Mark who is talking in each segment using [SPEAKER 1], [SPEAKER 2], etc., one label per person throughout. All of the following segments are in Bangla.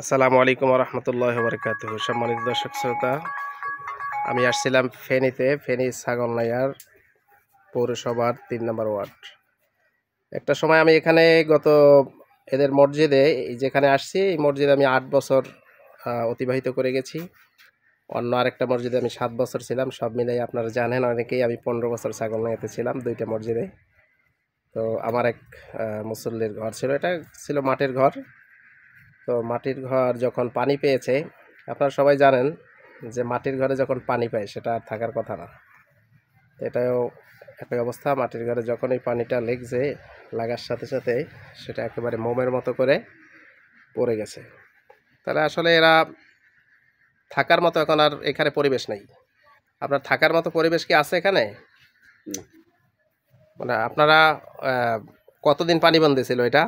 [SPEAKER 1] আসসালামু আলাইকুম রহমতুল্লাহ বরকাতুহ। সম্মানিত দর্শক শ্রোতা, আমি আসছিলাম ফেনীতে, ফেনী ছাগলনাইয়ার পৌরসভার 3 নম্বর ওয়ার্ড। একটা সময় আমি এখানে এদের মসজিদে যেখানে আসছি, এই মসজিদে আমি 8 বছর অতিবাহিত করে গেছি। অন্য আরেকটা মসজিদে আমি 7 বছর ছিলাম। সব মিলাই আপনারা জানেন অনেকেই, আমি 15 বছর ছাগলনাইয়াতে ছিলাম, 2টা মসজিদে। তো আমার এক মুসল্লির ঘর ছিল, এটা ছিল মাটির ঘর। তো মাটির ঘর যখন পানি পেয়েছে, আপনারা সবাই জানেন যে মাটির ঘরে যখন পানি পায় সেটা আর থাকার কথা না। এটাও একই অবস্থা, মাটির ঘরে যখন এই পানিটা লেগছে, লাগার সাথে সাথে সেটা একেবারে মোমের মতো করে পড়ে গেছে। তাহলে আসলে এরা থাকার মতো এখন আর এখানে পরিবেশ নেই। আপনার থাকার মতো পরিবেশ কি আছে এখানে? মানে আপনারা কতদিন পানিবন্দী ছিল এটা?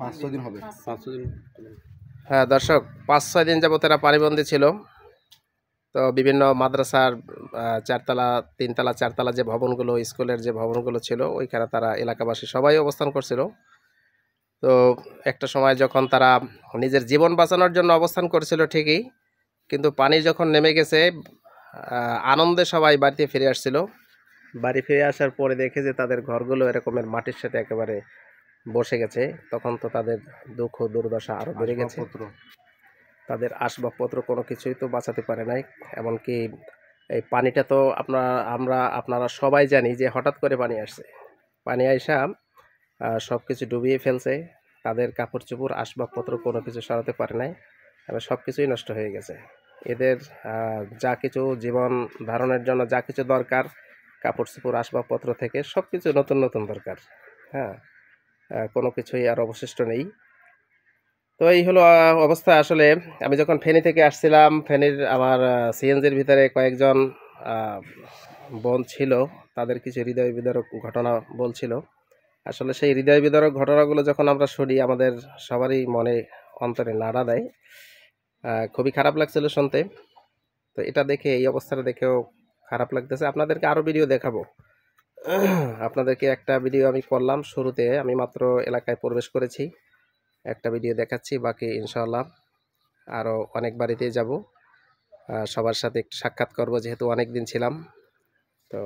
[SPEAKER 2] 5-6 দিন হবে।
[SPEAKER 1] হ্যাঁ দর্শক, 5-6 দিন যাবত এরা পানিবন্দী ছিল। তো বিভিন্ন মাদ্রাসার 4তলা 3তলা 4তলা যে ভবনগুলো, স্কুলের যে ভবনগুলো ছিল, ওইখানে তারা এলাকাবাসী সবাই অবস্থান করছিল। তো একটা সময় যখন তারা নিজের জীবন বাঁচানোর জন্য অবস্থান করছিল ঠিকই, কিন্তু পানি যখন নেমে গেছে, আনন্দে সবাই বাড়িতে ফিরে আসছিল। বাড়ি ফিরে আসার পরে দেখে যে তাদের ঘরগুলো এরকমের মাটির সাথে একেবারে বসে গেছে, তখন তো তাদের দুঃখ দুর্দশা আরও বেড়ে গেছে। তাদের আসবাবপত্র কোনো কিছুই তো বাঁচাতে পারে নাই। এমনকি এই পানিটা তো আপনারা সবাই জানি যে হঠাৎ করে পানি আসছে। পানি আইসা সব কিছু ডুবিয়ে ফেলছে। তাদের কাপড় চোপড় আসবাবপত্র কোনো কিছু সরাতে পারে নাই, এবং সব কিছুই নষ্ট হয়ে গেছে। এদের যা কিছু জীবন ধারণের জন্য যা কিছু দরকার, কাপড় চোপড় আসবাবপত্র থেকে সব কিছু নতুন নতুন দরকার। হ্যাঁ, কোনো কিছুই আর অবশিষ্ট নেই। তো এই হলো অবস্থা। আসলে আমি যখন ফেনী থেকে আসছিলাম, ফেনীর আমার সিএনজির ভিতরে কয়েকজন বোন ছিল, তাদের কিছু হৃদয় বিদারক ঘটনা বলছিল। আসলে সেই হৃদয় বিদারক ঘটনাগুলো যখন আমরা শুনি, আমাদের সবারই মনে অন্তরে নাড়া দেয়। খুবই খারাপ লাগছিল শুনতে। তো এটা দেখে, এই অবস্থাটা দেখেও খারাপ লাগতেছে। আপনাদেরকে আরও ভিডিও দেখাবো। আপনাদেরকে একটা ভিডিও আমি করলাম শুরুতে, আমি মাত্র এলাকায় প্রবেশ করেছি, একটা ভিডিও দেখাচ্ছি। বাকি ইনশাআল্লাহ আরও অনেক বাড়িতেই যাব, সবার সাথে একটু সাক্ষাৎ করব, যেহেতু অনেক দিন ছিলাম। তো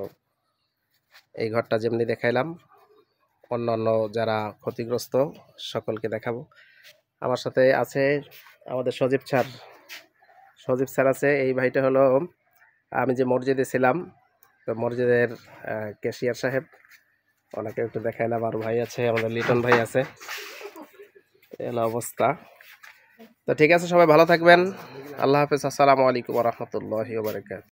[SPEAKER 1] এই ঘরটা যেমনি দেখাইলাম, অন্য অন্য যারা ক্ষতিগ্রস্ত সকলকে দেখাবো। আমার সাথে আছে আমাদের সজীব স্যার আছে। এই ভাইটা হলো, আমি যে মসজিদে ছিলাম, তো মসজিদের ক্যাশিয়ার সাহেব, ওনাকে একটু দেখাইলাম। আর ভাই আছে, আমাদের লিটন ভাই আছে। এলো অবস্থা। তো ঠিক আছে, সবাই ভালো থাকবেন। আল্লাহ হাফেজ। আসসালামু আলাইকুম রহমতুল্লাহি ওয়া বারাকাতুহু।